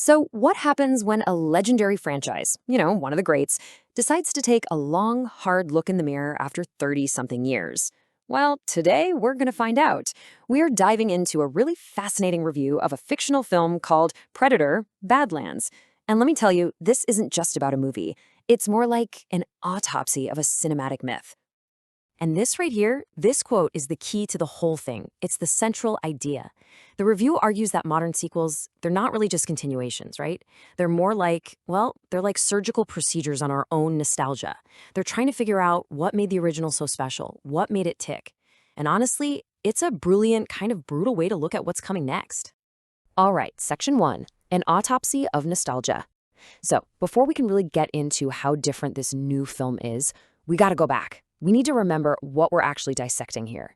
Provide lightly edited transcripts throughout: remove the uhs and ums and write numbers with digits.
So, what happens when a legendary franchise, one of the greats, decides to take a long, hard look in the mirror after 30-something years? Well, today we're going to find out. We're diving into a really fascinating review of a fictional film called Predator: Badlands. And let me tell you, this isn't just about a movie. It's more like an autopsy of a cinematic myth. And this right here, this quote is the key to the whole thing. It's the central idea. The review argues that modern sequels, they're not really just continuations, right? They're more like, well, they're like surgical procedures on our own nostalgia. They're trying to figure out what made the original so special, what made it tick. And honestly, it's a brilliant, kind of brutal way to look at what's coming next. All right, section 1, an autopsy of nostalgia. So before we can really get into how different this new film is, we got to go back. We need to remember what we're actually dissecting here.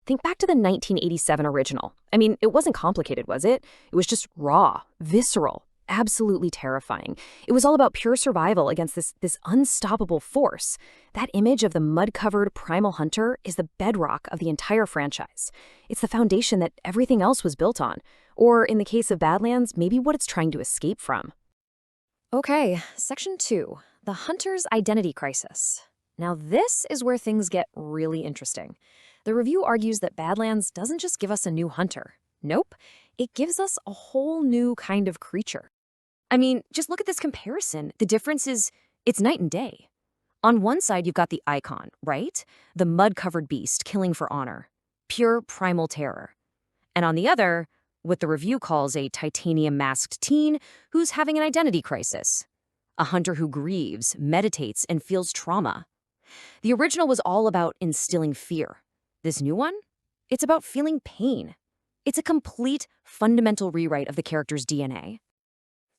Think back to the 1987 original. I mean, it wasn't complicated, was it? It was just raw, visceral, absolutely terrifying. It was all about pure survival against this unstoppable force. That image of the mud-covered primal hunter is the bedrock of the entire franchise. It's the foundation that everything else was built on. Or in the case of Badlands, maybe what it's trying to escape from. Okay, section 2, the hunter's identity crisis. Now, this is where things get really interesting. The review argues that Badlands doesn't just give us a new hunter. Nope, it gives us a whole new kind of creature. I mean, just look at this comparison. The difference is, it's night and day. On one side, you've got the icon, right? The mud-covered beast killing for honor. Pure primal terror. And on the other, what the review calls a titanium-masked teen who's having an identity crisis. A hunter who grieves, meditates, and feels trauma. The original was all about instilling fear. This new one? It's about feeling pain. It's a complete, fundamental rewrite of the character's DNA.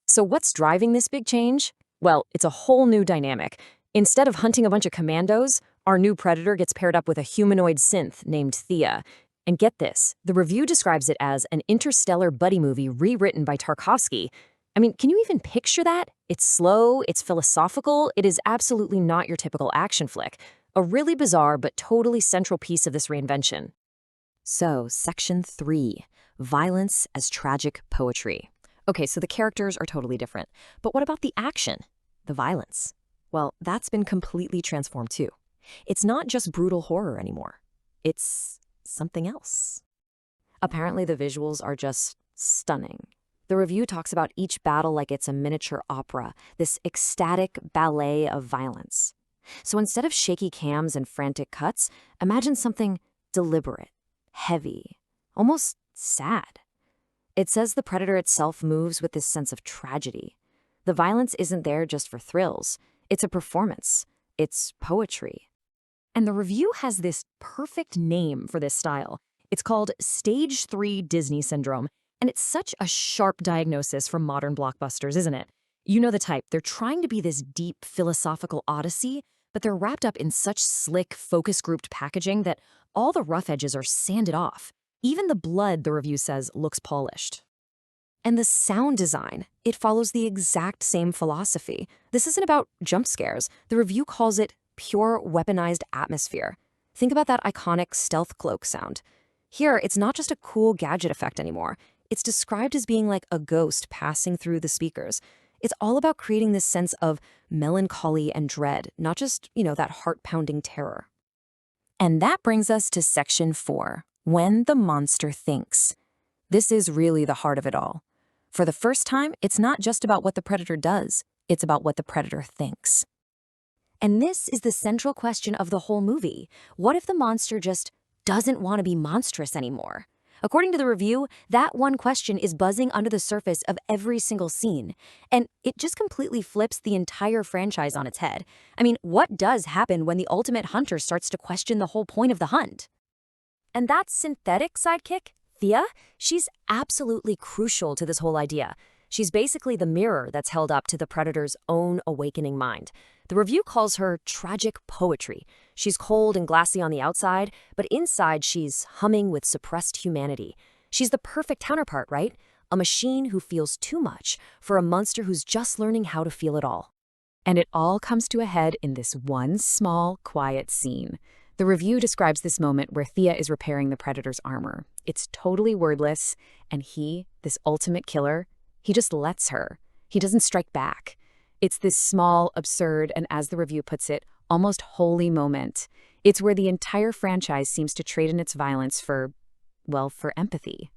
So what's driving this big change? Well, it's a whole new dynamic. Instead of hunting a bunch of commandos, our new predator gets paired up with a humanoid synth named Thea. And get this, the review describes it as an interstellar buddy movie rewritten by Tarkovsky. I mean, can you even picture that? It's slow, it's philosophical, it is absolutely not your typical action flick. A really bizarre but totally central piece of this reinvention. So, section 3, violence as tragic poetry. Okay, so the characters are totally different. But what about the action? The violence? Well, that's been completely transformed too. It's not just brutal horror anymore. It's something else. Apparently the visuals are just stunning. The review talks about each battle like it's a miniature opera, this ecstatic ballet of violence. So instead of shaky cams and frantic cuts, imagine something deliberate, heavy, almost sad. It says the predator itself moves with this sense of tragedy. The violence isn't there just for thrills. It's a performance. It's poetry. And the review has this perfect name for this style. It's called Stage 3 Disney Syndrome. And it's such a sharp diagnosis for modern blockbusters, isn't it? You know the type. They're trying to be this deep philosophical odyssey, but they're wrapped up in such slick, focus-grouped packaging that all the rough edges are sanded off. Even the blood, the review says, looks polished. And the sound design, it follows the exact same philosophy. This isn't about jump scares. The review calls it pure weaponized atmosphere. Think about that iconic stealth cloak sound. Here, it's not just a cool gadget effect anymore. It's described as being like a ghost passing through the speakers. It's all about creating this sense of melancholy and dread, not just, that heart-pounding terror. And that brings us to section 4, when the monster thinks. This is really the heart of it all. For the first time, it's not just about what the predator does, it's about what the predator thinks. And this is the central question of the whole movie. What if the monster just doesn't want to be monstrous anymore? According to the review, that one question is buzzing under the surface of every single scene, and it just completely flips the entire franchise on its head. I mean, what does happen when the ultimate hunter starts to question the whole point of the hunt? And that synthetic sidekick, Thea, she's absolutely crucial to this whole idea. She's basically the mirror that's held up to the predator's own awakening mind. The review calls her tragic poetry. She's cold and glassy on the outside, but inside she's humming with suppressed humanity. She's the perfect counterpart, right? A machine who feels too much for a monster who's just learning how to feel it all. And it all comes to a head in this one small, quiet scene. The review describes this moment where Thea is repairing the predator's armor. It's totally wordless, and he, this ultimate killer, He just lets her. He doesn't strike back. It's this small, absurd, and as the review puts it, almost holy moment. It's where the entire franchise seems to trade in its violence for, well, for empathy.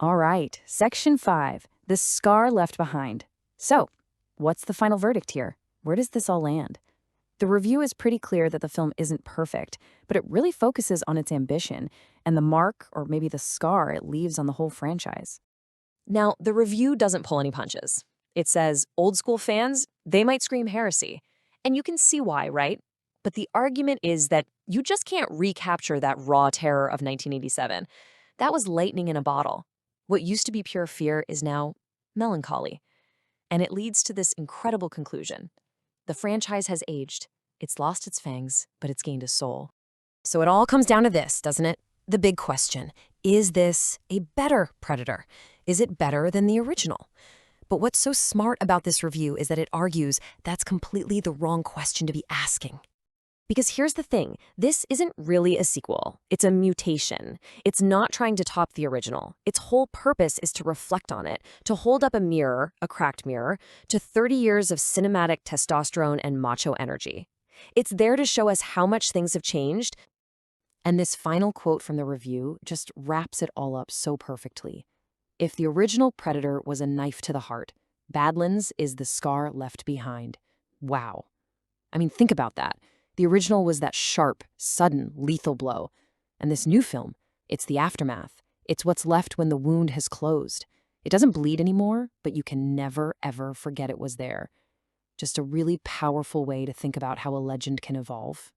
All right, Section 5, the scar left behind. So, what's the final verdict here? Where does this all land? The review is pretty clear that the film isn't perfect, but it really focuses on its ambition and the mark, or maybe the scar, it leaves on the whole franchise. Now, the review doesn't pull any punches. It says, old school fans, they might scream heresy. And you can see why, right? But the argument is that you just can't recapture that raw terror of 1987. That was lightning in a bottle. What used to be pure fear is now melancholy. And it leads to this incredible conclusion. The franchise has aged. It's lost its fangs, but it's gained a soul. So it all comes down to this, doesn't it? The big question. Is this a better Predator? Is it better than the original? But what's so smart about this review is that it argues that's completely the wrong question to be asking. Because here's the thing, this isn't really a sequel. It's a mutation. It's not trying to top the original. Its whole purpose is to reflect on it, to hold up a mirror, a cracked mirror, to 30 years of cinematic testosterone and macho energy. It's there to show us how much things have changed. And this final quote from the review just wraps it all up so perfectly. If the original Predator was a knife to the heart, Badlands is the scar left behind. Wow. I mean, think about that. The original was that sharp, sudden, lethal blow. And this new film, it's the aftermath. It's what's left when the wound has closed. It doesn't bleed anymore, but you can never, ever forget it was there. Just a really powerful way to think about how a legend can evolve.